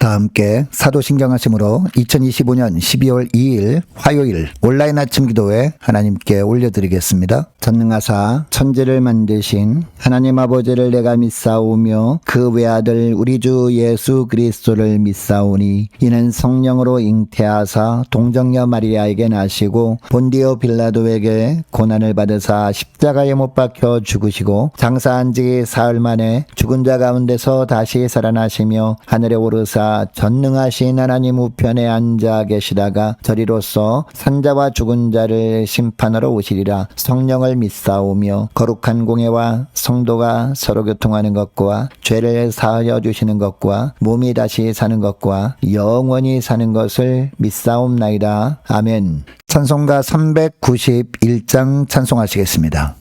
다 함께 사도신경하심으로 2025년 12월 2일 화요일 온라인 아침 기도회 하나님께 올려드리겠습니다. 전능하사 천지를 만드신 하나님 아버지를 내가 믿사오며 그 외아들 우리 주 예수 그리스도를 믿사오니 이는 성령으로 잉태하사 동정녀 마리아에게 나시고 본디오 빌라도에게 고난을 받으사 십자가에 못 박혀 죽으시고 장사한 지 사흘 만에 죽은 자 가운데서 다시 살아나시며 하늘에 오르사 전능하신 하나님 우편에 앉아 계시다가 저리로서 산자와 죽은 자를 심판하러 오시리라. 성령을 믿사오며 거룩한 공예와 성도가 서로 교통하는 것과 죄를 사하여 주시는 것과 몸이 다시 사는 것과 영원히 사는 것을 믿사옵나이다. 아멘. 찬송가 391장 찬송하시겠습니다.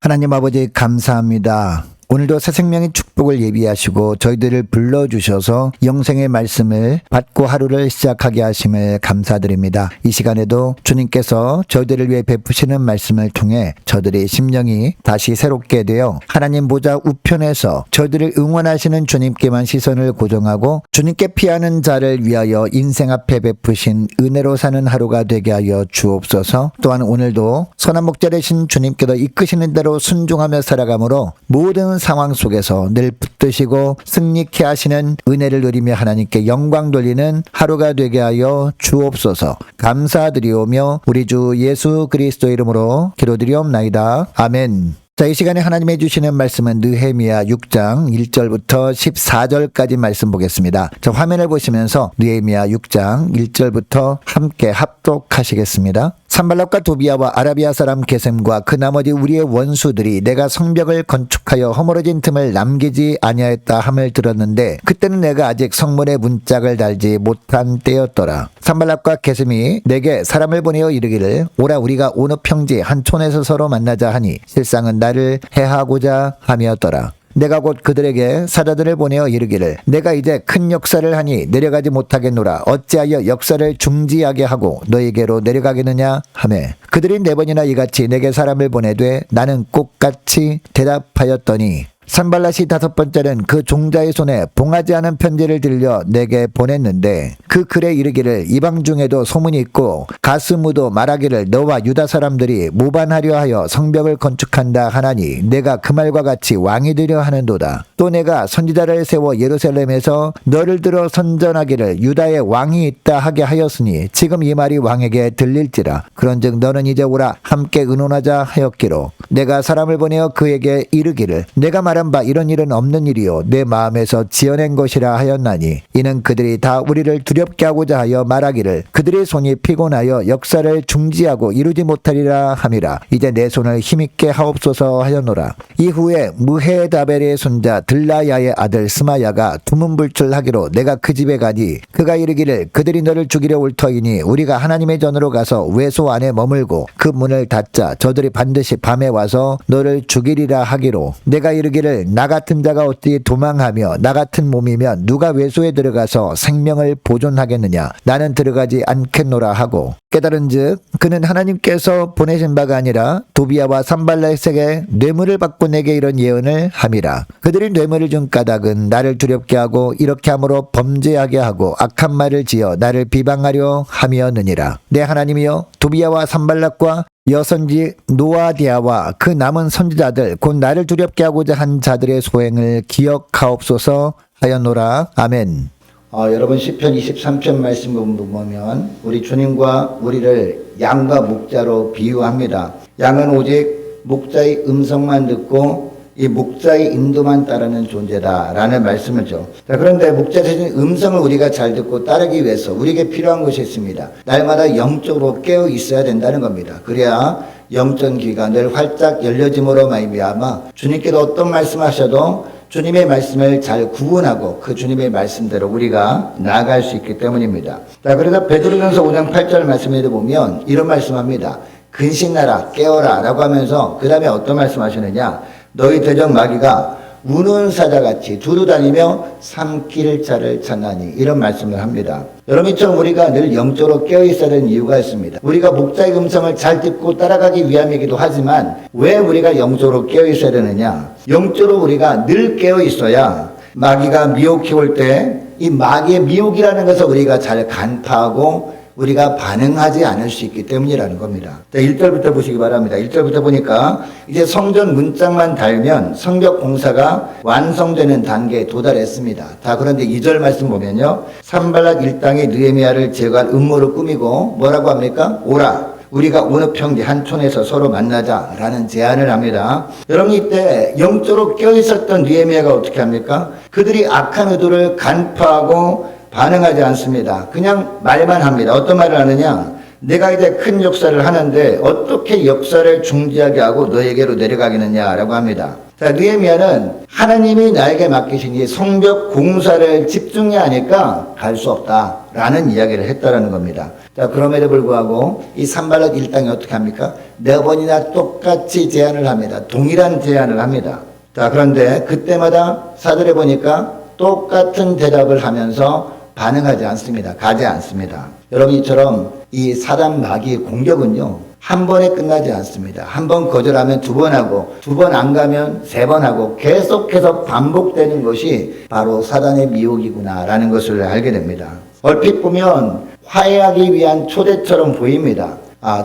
하나님 아버지 감사합니다. 오늘도 새 생명의 축복을 예비하시고 저희들을 불러주셔서 영생의 말씀을 받고 하루를 시작하게 하심을 감사드립니다. 이 시간에도 주님께서 저희들을 위해 베푸시는 말씀을 통해 저들의 심령이 다시 새롭게 되어 하나님 보좌 우편에서 저희들을 응원하시는 주님께만 시선을 고정하고 주님께 피하는 자를 위하여 인생 앞에 베푸신 은혜로 사는 하루가 되게 하여 주옵소서. 또한 오늘도 선한 목자 되신 주님께서 이끄시는 대로 순종하며 살아가므로 모든 상황 속에서 늘 붙드시고 승리케 하시는 은혜를 누리며 하나님께 영광 돌리는 하루가 되게 하여 주옵소서. 감사드리오며 우리 주 예수 그리스도 이름으로 기도드리옵나이다. 아멘. 자, 이 시간에 하나님이 주시는 말씀은 느헤미야 6장 1절부터 14절까지 말씀 보겠습니다. 자, 화면을 보시면서 느헤미야 6장 1절부터 함께 합독하시겠습니다. 산발락과 도비아와 아라비아 사람 게셈과 그 나머지 우리의 원수들이 내가 성벽을 건축하여 허물어진 틈을 남기지 아니하였다 함을 들었는데 그때는 내가 아직 성문에 문짝을 달지 못한 때였더라. 산발락과 게셈이 내게 사람을 보내어 이르기를 오라 우리가 오느 평지 한 촌에서 서로 만나자 하니 실상은 나를 해하고자 함이었더라. 내가 곧 그들에게 사자들을 보내어 이르기를 내가 이제 큰 역사를 하니 내려가지 못하겠노라. 어찌하여 역사를 중지하게 하고 너에게로 내려가겠느냐 하매 그들이 4번이나 이같이 내게 사람을 보내되 나는 꼭같이 대답하였더니 산발랏이 5번째는 그 종자의 손에 봉하지 않은 편지를 들려 내게 보냈는데 그 글에 이르기를 이방 중에도 소문이 있고 가스무도 말하기를 너와 유다 사람들이 모반하려 하여 성벽을 건축한다 하나니 내가 그 말과 같이 왕이 되려 하는도다. 또 내가 선지자를 세워 예루살렘에서 너를 들어 선전하기를 유다에 왕이 있다 하게 하였으니 지금 이 말이 왕에게 들릴지라. 그런즉 너는 이제 오라 함께 의논하자 하였기로 내가 사람을 보내어 그에게 이르기를 내가 말한 바 이런 일은 없는 일이요 내 마음에서 지어낸 것이라 하였나니 이는 그들이 다 우리를 두렵게 하고자 하여 말하기를 그들의 손이 피곤하여 역사를 중지하고 이루지 못하리라 함이라. 이제 내 손을 힘있게 하옵소서 하였노라. 이후에 무헤다벨의 손자 들라야의 아들 스마야가 두문불출하기로 내가 그 집에 가니 그가 이르기를 그들이 너를 죽이려 올 터이니 우리가 하나님의 전으로 가서 외소 안에 머물고 그 문을 닫자 저들이 반드시 밤에 와서 너를 죽이리라 하기로 내가 이르기를 나 같은 자가 어찌 도망하며 나 같은 몸이면 누가 외소에 들어가서 생명을 보존하겠느냐. 나는 들어가지 않겠노라 하고 깨달은즉 그는 하나님께서 보내신 바가 아니라 도비아와 산발랏에게 뇌물을 받고 내게 이런 예언을 함이라. 그들이 뇌물을 준 까닭은 나를 두렵게 하고 이렇게 함으로 범죄하게 하고 악한 말을 지어 나를 비방하려 함이었느니라. 내 하나님이여 도비아와 산발랏과 여선지 노아디아와 그 남은 선지자들 곧 나를 두렵게 하고자 한 자들의 소행을 기억하옵소서 하였노라. 아멘. 여러분 시편 23편 말씀 보면 우리 주님과 우리를 양과 목자로 비유합니다. 양은 오직 목자의 음성만 듣고 이 목자의 인도만 따르는 존재다라는 말씀을 줘. 자, 그런데 목자 대신 음성을 우리가 잘 듣고 따르기 위해서 우리에게 필요한 것이 있습니다. 날마다 영적으로 깨어 있어야 된다는 겁니다. 그래야 영적 귀가 늘 활짝 열려짐으로 말미암아 주님께서 어떤 말씀하셔도 주님의 말씀을 잘 구분하고 그 주님의 말씀대로 우리가 나아갈 수 있기 때문입니다. 자, 그래서 베드로전서 5장 8절 말씀에도 보면 이런 말씀합니다. 근신하라 깨어라 라고 하면서 그 다음에 어떤 말씀하시느냐. 너희 대적 마귀가 우는 사자같이 두루다니며 삼킬 자를 찾나니 이런 말씀을 합니다. 여러분처럼 우리가 늘 영적으로 깨어있어야 되는 이유가 있습니다. 우리가 목자의 음성을 잘 듣고 따라가기 위함이기도 하지만 왜 우리가 영적으로 깨어있어야 되느냐. 영적으로 우리가 늘 깨어있어야 마귀가 미혹해 올 때 이 마귀의 미혹이라는 것을 우리가 잘 간파하고 우리가 반응하지 않을 수 있기 때문이라는 겁니다. 1절부터 보시기 바랍니다. 1절부터 보니까 이제 성전 문짝만 달면 성벽 공사가 완성되는 단계에 도달했습니다. 다 그런데 2절 말씀 보면요. 산발랏 일당이 느헤미야를 제거할 음모를 꾸미고 뭐라고 합니까? 오라. 우리가 어느 평지 한 촌에서 서로 만나자라는 제안을 합니다. 여러분 이때 영적으로 껴있었던 느헤미야가 어떻게 합니까? 그들이 악한 의도를 간파하고 반응하지 않습니다. 그냥 말만 합니다. 어떤 말을 하느냐? 내가 이제 큰 역사를 하는데 어떻게 역사를 중지하게 하고 너에게로 내려가겠느냐라고 합니다. 자, 느헤미야는 하나님이 나에게 맡기신 이 성벽 공사를 집중해야 하니까 갈 수 없다라는 이야기를 했다라는 겁니다. 자, 그럼에도 불구하고 이 산발랏 일당이 어떻게 합니까? 4번이나 똑같이 제안을 합니다. 동일한 제안을 합니다. 자, 그런데 그때마다 사들에 보니까 똑같은 대답을 하면서 반응하지 않습니다. 가지 않습니다. 여러분, 이처럼 이 사단 마귀의 공격은요, 한 번에 끝나지 않습니다. 한 번 거절하면 두 번 하고, 두 번 안 가면 세 번 하고, 계속해서 반복되는 것이 바로 사단의 미혹이구나라는 것을 알게 됩니다. 얼핏 보면 화해하기 위한 초대처럼 보입니다.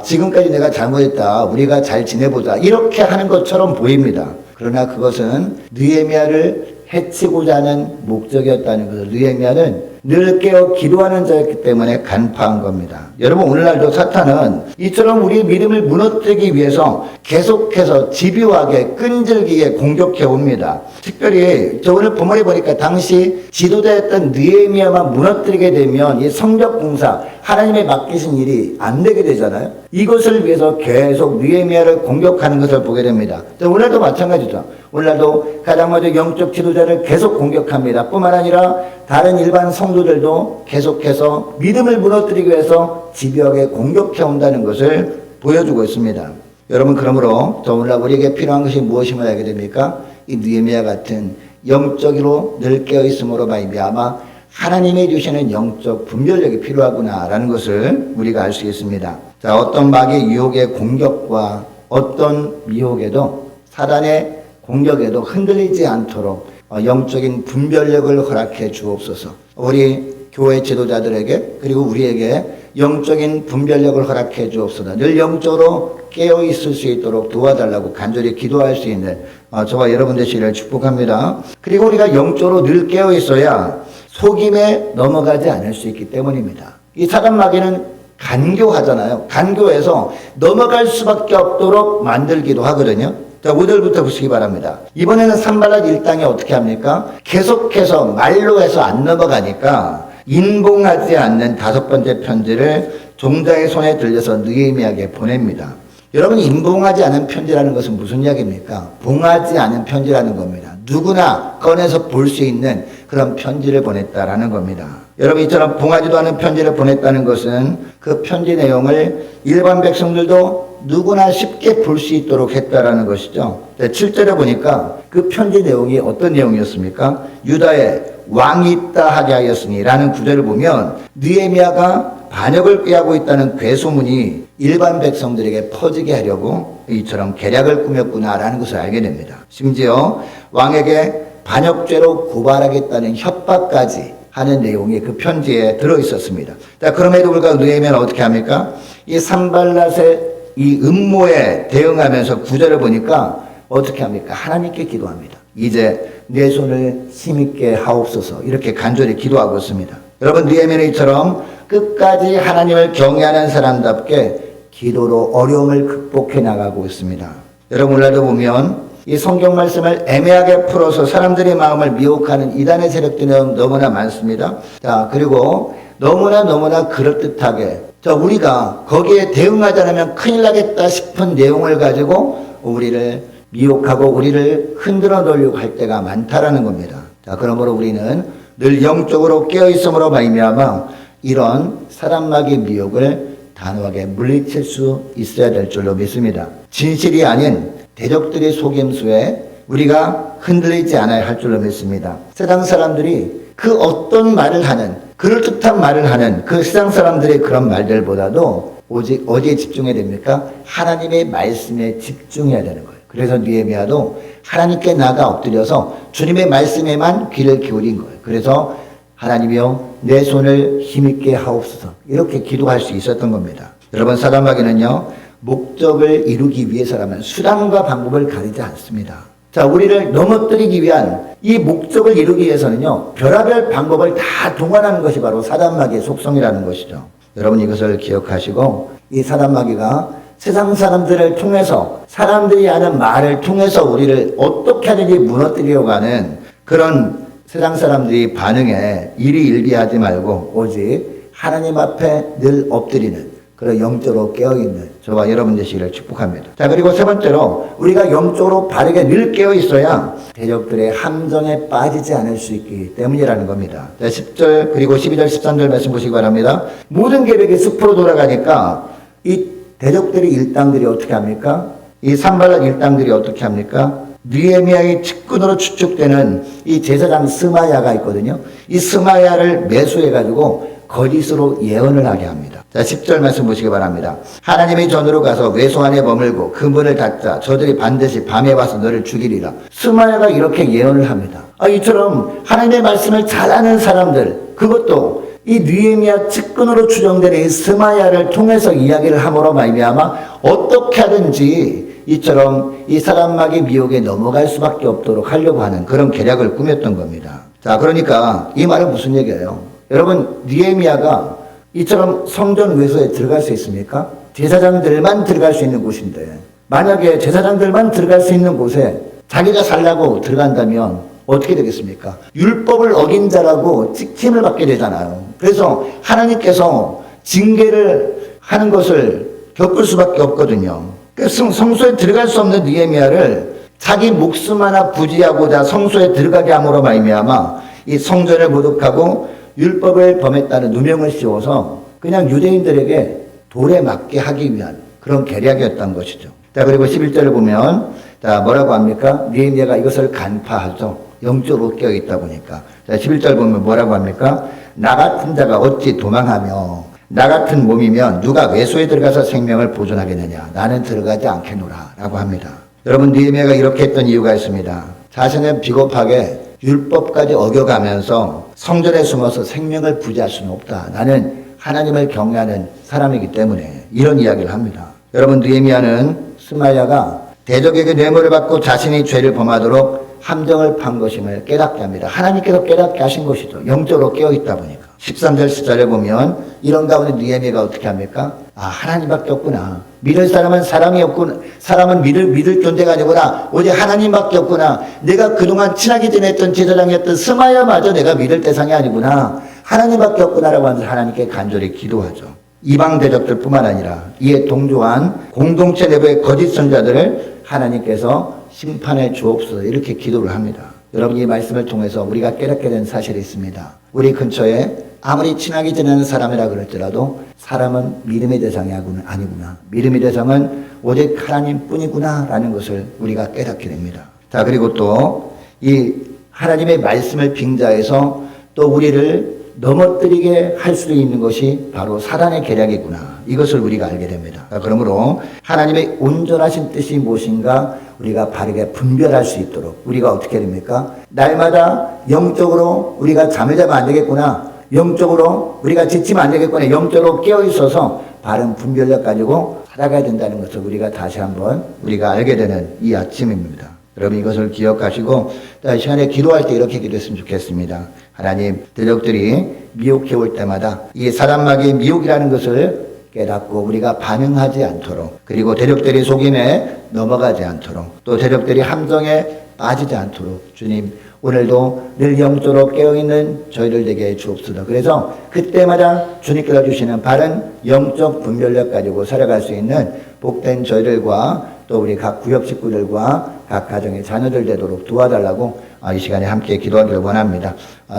지금까지 내가 잘못했다. 우리가 잘 지내보자. 이렇게 하는 것처럼 보입니다. 그러나 그것은 느헤미야를 해치고자 하는 목적이었다는 것을, 느헤미야는 늘 깨어 기도하는 자였기 때문에 간파한 겁니다. 여러분, 오늘날도 사탄은 이처럼 우리의 믿음을 무너뜨리기 위해서 계속해서 집요하게 끈질기게 공격해 옵니다. 특별히 저 오늘 본문에 보니까 당시 지도자였던 느헤미야만 무너뜨리게 되면 이 성벽 공사, 하나님의 맡기신 일이 안 되게 되잖아요. 이것을 위해서 계속 느헤미야를 공격하는 것을 보게 됩니다. 오늘도 마찬가지죠. 오늘날도 가장 먼저 영적 지도자를 계속 공격합니다. 뿐만 아니라 다른 일반 성도들도 계속해서 믿음을 무너뜨리기 위해서 집요하게 공격해 온다는 것을 보여주고 있습니다. 여러분, 그러므로 오늘날 우리에게 필요한 것이 무엇임을 알게 됩니까? 이 느헤미야 같은 영적으로 늘 깨어 있음으로 말미암아 하나님이 주시는 영적 분별력이 필요하구나라는 것을 우리가 알 수 있습니다. 자, 어떤 마귀의 유혹의 공격과 어떤 미혹에도, 사단의 공격에도 흔들리지 않도록 영적인 분별력을 허락해 주옵소서. 우리 교회 지도자들에게, 그리고 우리에게 영적인 분별력을 허락해 주옵소서. 늘 영적으로 깨어 있을 수 있도록 도와달라고 간절히 기도할 수 있는 저와 여러분 되시기를 축복합니다. 그리고 우리가 영적으로 늘 깨어 있어야 속임에 넘어가지 않을 수 있기 때문입니다. 이 사단 마귀는 간교하잖아요. 간교해서 넘어갈 수밖에 없도록 만들기도 하거든요. 자, 5절부터 보시기 바랍니다. 이번에는 산발락 일당이 어떻게 합니까? 계속해서 말로 해서 안 넘어가니까 인봉하지 않는 5번째 편지를 종자의 손에 들려서 느헤미야에게 보냅니다. 여러분, 인봉하지 않은 편지라는 것은 무슨 이야기입니까? 봉하지 않은 편지라는 겁니다. 누구나 꺼내서 볼 수 있는 그런 편지를 보냈다라는 겁니다. 여러분, 이처럼 봉하지도 않은 편지를 보냈다는 것은 그 편지 내용을 일반 백성들도 누구나 쉽게 볼 수 있도록 했다라는 것이죠. 7절에 보니까 그 편지 내용이 어떤 내용이었습니까? 유다에 왕이 있다 하게 하였으니 라는 구절을 보면 느헤미야가 반역을 꾀하고 있다는 괴소문이 일반 백성들에게 퍼지게 하려고 이처럼 계략을 꾸몄구나라는 것을 알게 됩니다. 심지어 왕에게 반역죄로 고발하겠다는 협박까지 하는 내용이 그 편지에 들어있었습니다. 자, 그럼에도 불구하고 느헤미야는 어떻게 합니까? 이 산발랏의 이 음모에 대응하면서 구절을 보니까 어떻게 합니까? 하나님께 기도합니다. 이제 내 손을 힘있게 하옵소서, 이렇게 간절히 기도하고 있습니다. 여러분, 느헤미야는 이처럼 끝까지 하나님을 경외하는 사람답게 기도로 어려움을 극복해 나가고 있습니다. 여러분, 오늘도 보면 이 성경 말씀을 애매하게 풀어서 사람들의 마음을 미혹하는 이단의 세력들이 너무나 많습니다. 자, 그리고 너무나 그럴듯하게 우리가 거기에 대응하지 않으면 큰일 나겠다 싶은 내용을 가지고 우리를 미혹하고 우리를 흔들어 놓으려고 할 때가 많다라는 겁니다. 자, 그러므로 우리는 늘 영적으로 깨어 있음으로 말미암아 이런 사단 마귀의 미혹을 단호하게 물리칠 수 있어야 될 줄로 믿습니다. 진실이 아닌 대적들의 속임수에 우리가 흔들리지 않아야 할 줄로 믿습니다. 세상 사람들이 그 어떤 말을 하는, 그럴듯한 말을 하는 그 세상 사람들의 그런 말들보다도 오직 어디에 집중해야 됩니까? 하나님의 말씀에 집중해야 되는 거예요. 그래서 느헤미야도 하나님께 나가 엎드려서 주님의 말씀에만 귀를 기울인 거예요. 그래서 하나님이여 내 손을 힘있게 하옵소서, 이렇게 기도할 수 있었던 겁니다. 여러분, 사단 마귀는요, 목적을 이루기 위해서라면 수단과 방법을 가리지 않습니다. 자, 우리를 넘어뜨리기 위한 이 목적을 이루기 위해서는요, 별의별 방법을 다 동원하는 것이 바로 사단 마귀의 속성이라는 것이죠. 여러분, 이것을 기억하시고 이 사단 마귀가 세상 사람들을 통해서, 사람들이 하는 말을 통해서 우리를 어떻게 하든지 무너뜨리려고 하는 그런 세상 사람들이 반응에 일희일비하지 말고 오직 하나님 앞에 늘 엎드리는 그런 영적으로 깨어있는 저와 여러분 되시기를 축복합니다. 자, 그리고 세 번째로 우리가 영적으로 바르게 늘 깨어있어야 대적들의 함정에 빠지지 않을 수 있기 때문이라는 겁니다. 자, 10절 그리고 12절 13절 말씀 보시기 바랍니다. 모든 계획이 숲으로 돌아가니까 이 대적들의 일당들이 어떻게 합니까? 이 산발락 일당들이 어떻게 합니까? 느헤미야의 측근으로 추측되는 이 제사장 스마야가 있거든요. 이 스마야를 매수해가지고 거짓으로 예언을 하게 합니다. 자, 10절 말씀 보시기 바랍니다. 하나님의 전으로 가서 외소 안에 머물고 그 문을 닫자. 저들이 반드시 밤에 와서 너를 죽이리라. 스마야가 이렇게 예언을 합니다. 이처럼 하나님의 말씀을 잘 아는 사람들, 그것도 이 느헤미야 측근으로 추정되는 이 스마야를 통해서 이야기를 함으로 말미암아 어떻게 하든지 이처럼 이 사람막의 미혹에 넘어갈 수밖에 없도록 하려고 하는 그런 계략을 꾸몄던 겁니다. 자, 그러니까 이 말은 무슨 얘기예요? 여러분, 느헤미야가 이처럼 성전 외소에 들어갈 수 있습니까? 제사장들만 들어갈 수 있는 곳인데, 만약에 제사장들만 들어갈 수 있는 곳에 자기가 살라고 들어간다면 어떻게 되겠습니까? 율법을 어긴 자라고 찍힘을 받게 되잖아요. 그래서 하나님께서 징계를 하는 것을 겪을 수밖에 없거든요. 그래서 성소에 들어갈 수 없는 느헤미야를 자기 목숨 하나 부지하고자 성소에 들어가게 함으로 말미암아 이 성전을 모독하고 율법을 범했다는 누명을 씌워서 그냥 유대인들에게 돌에 맞게 하기 위한 그런 계략이었던 것이죠. 자, 그리고 11절을 보면 자, 뭐라고 합니까? 느헤미야가 이것을 간파하죠. 영적으로 깨어있다 보니까. 자, 11절 보면 뭐라고 합니까? 나 같은 자가 어찌 도망하며 나 같은 몸이면 누가 외소에 들어가서 생명을 보존하겠느냐. 나는 들어가지 않겠노라 라고 합니다. 여러분, 느헤미야가 이렇게 했던 이유가 있습니다. 자신은 비겁하게 율법까지 어겨가면서 성전에 숨어서 생명을 부지할 수는 없다. 나는 하나님을 경외하는 사람이기 때문에 이런 이야기를 합니다. 여러분, 느헤미야는 스마야가 대적에게 뇌물을 받고 자신이 죄를 범하도록 함정을 판 것임을 깨닫게 합니다. 하나님께서 깨닫게 하신 것이죠. 영적으로 깨어있다 보니까. 13절 14절에 보면 이런 가운데 느헤미야가 어떻게 합니까? 하나님밖에 없구나. 믿을 사람은 사람이 없구나. 사람은 믿을 존재가 아니구나. 오직 하나님밖에 없구나. 내가 그동안 친하게 지냈던 제사장이었던 스마야마저 내가 믿을 대상이 아니구나. 하나님밖에 없구나라고 하면서 하나님께 간절히 기도하죠. 이방 대적들 뿐만 아니라 이에 동조한 공동체 내부의 거짓 선자들을 하나님께서 심판해 주옵소서 이렇게 기도를 합니다. 여러분, 이 말씀을 통해서 우리가 깨닫게 된 사실이 있습니다. 우리 근처에 아무리 친하게 지내는 사람이라 그럴지라도 사람은 믿음의 대상이 아니구나. 믿음의 대상은 오직 하나님뿐이구나 라는 것을 우리가 깨닫게 됩니다. 자, 그리고 또 이 하나님의 말씀을 빙자해서 또 우리를 넘어뜨리게 할 수 있는 것이 바로 사단의 계략이구나. 이것을 우리가 알게 됩니다. 그러므로 하나님의 온전하신 뜻이 무엇인가 우리가 바르게 분별할 수 있도록 우리가 어떻게 됩니까? 날마다 영적으로 우리가 잠을 자면 안 되겠구나. 영적으로 우리가 지치면 안 되겠구나. 영적으로 깨어있어서 바른 분별력 가지고 살아가야 된다는 것을 우리가 다시 한번 우리가 알게 되는 이 아침입니다. 여러분, 이것을 기억하시고 시간에 기도할 때 이렇게 기도했으면 좋겠습니다. 하나님, 대적들이 미혹해 올 때마다 이 사람막의 미혹이라는 것을 깨닫고 우리가 반응하지 않도록, 그리고 대적들이 속임에 넘어가지 않도록, 또 대적들이 함정에 빠지지 않도록 주님, 오늘도 늘 영적으로 깨어있는 저희들 되게 해 주옵소서. 그래서 그때마다 주님께서 주시는 바른 영적 분별력 가지고 살아갈 수 있는 복된 저희들과 또 우리 각 구역 식구들과 각 가정의 자녀들 되도록 도와달라고 이 시간에 함께 기도하기를 원합니다.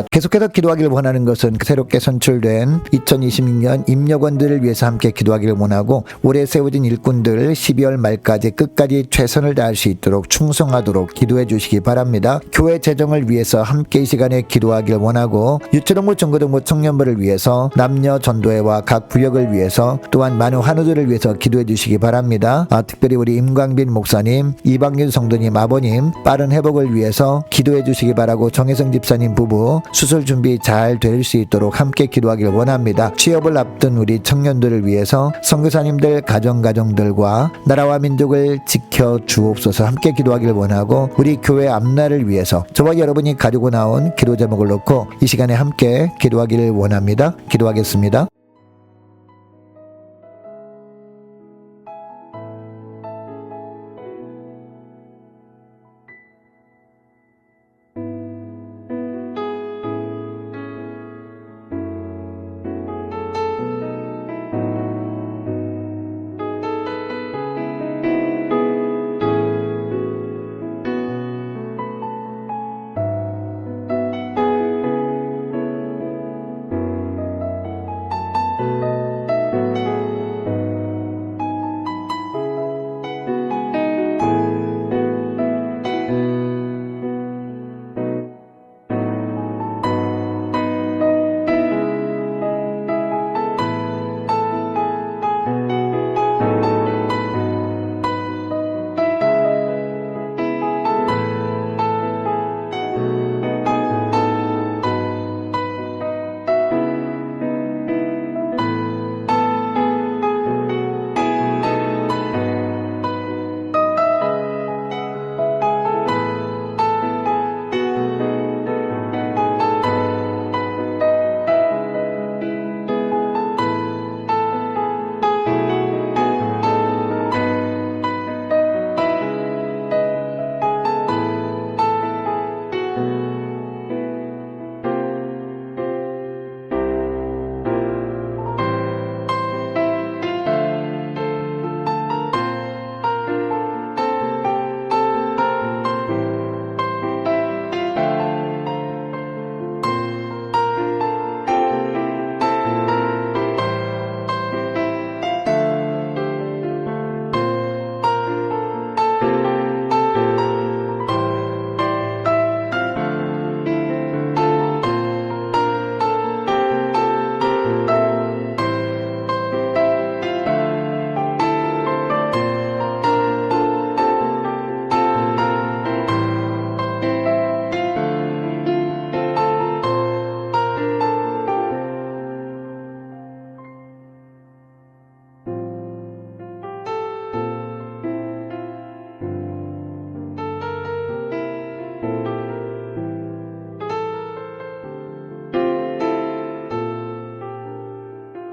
계속해서 기도하기를 원하는 것은 새롭게 선출된 2026년 임력원들을 위해서 함께 기도하기를 원하고, 올해 세워진 일꾼들 12월 말까지 끝까지 최선을 다할 수 있도록 충성하도록 기도해 주시기 바랍니다. 교회 재정을 위해서 함께 이 시간에 기도하기를 원하고, 유초동부 중고등부 청년부를 위해서, 남녀 전도회와 각 구역을 위해서, 또한 많은 환우들을 위해서 기도해 주시기 바랍니다. 특별히 우리 임광빈 목사님, 이방윤 성도님 아버님 빠른 회복을 위해서 기도해 주시기 바라고, 정혜성 집사님 부부 수술 준비 잘 될 수 있도록 함께 기도하기를 원합니다. 취업을 앞둔 우리 청년들을 위해서 선교사님들 가정들과 나라와 민족을 지켜 주옵소서 함께 기도하기를 원하고, 우리 교회 앞날을 위해서 저와 여러분이 가지고 나온 기도 제목을 놓고 이 시간에 함께 기도하기를 원합니다. 기도하겠습니다.